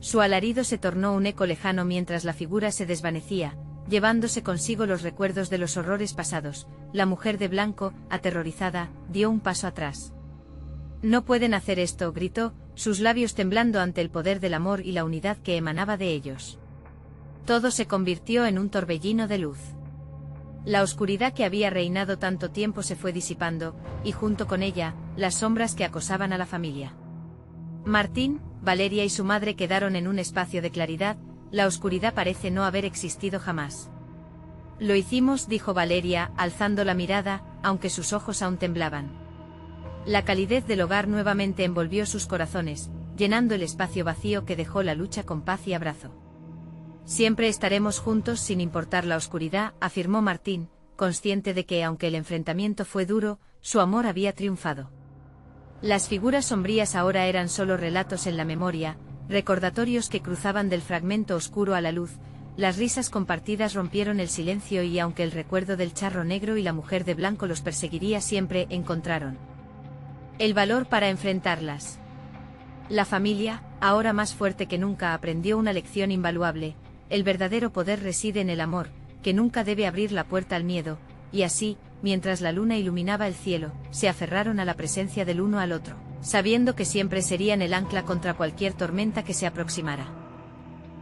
Su alarido se tornó un eco lejano mientras la figura se desvanecía, llevándose consigo los recuerdos de los horrores pasados. La mujer de blanco, aterrorizada, dio un paso atrás. «No pueden hacer esto», gritó, sus labios temblando ante el poder del amor y la unidad que emanaba de ellos. Todo se convirtió en un torbellino de luz. La oscuridad que había reinado tanto tiempo se fue disipando, y junto con ella, las sombras que acosaban a la familia. Martín, Valeria y su madre quedaron en un espacio de claridad. La oscuridad parece no haber existido jamás. «Lo hicimos», dijo Valeria, alzando la mirada, aunque sus ojos aún temblaban. La calidez del hogar nuevamente envolvió sus corazones, llenando el espacio vacío que dejó la lucha con paz y abrazo. «Siempre estaremos juntos sin importar la oscuridad», afirmó Martín, consciente de que aunque el enfrentamiento fue duro, su amor había triunfado. Las figuras sombrías ahora eran solo relatos en la memoria, recordatorios que cruzaban del fragmento oscuro a la luz. Las risas compartidas rompieron el silencio y aunque el recuerdo del charro negro y la mujer de blanco los perseguiría siempre, encontraron el valor para enfrentarlas. La familia, ahora más fuerte que nunca, aprendió una lección invaluable: el verdadero poder reside en el amor, que nunca debe abrir la puerta al miedo, y así, mientras la luna iluminaba el cielo, se aferraron a la presencia del uno al otro, sabiendo que siempre serían el ancla contra cualquier tormenta que se aproximara.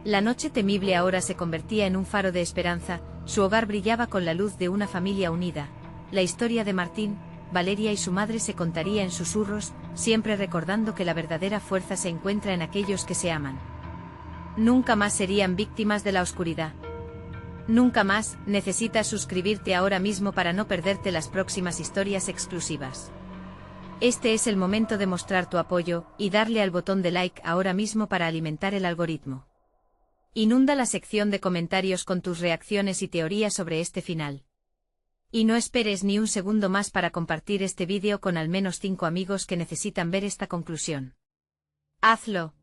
La noche temible ahora se convertía en un faro de esperanza, su hogar brillaba con la luz de una familia unida. La historia de Martín, Valeria y su madre se contaría en susurros, siempre recordando que la verdadera fuerza se encuentra en aquellos que se aman. Nunca más serían víctimas de la oscuridad. Nunca más. Necesitas suscribirte ahora mismo para no perderte las próximas historias exclusivas. Este es el momento de mostrar tu apoyo, y darle al botón de like ahora mismo para alimentar el algoritmo. Inunda la sección de comentarios con tus reacciones y teorías sobre este final. Y no esperes ni un segundo más para compartir este vídeo con al menos 5 amigos que necesitan ver esta conclusión. ¡Hazlo!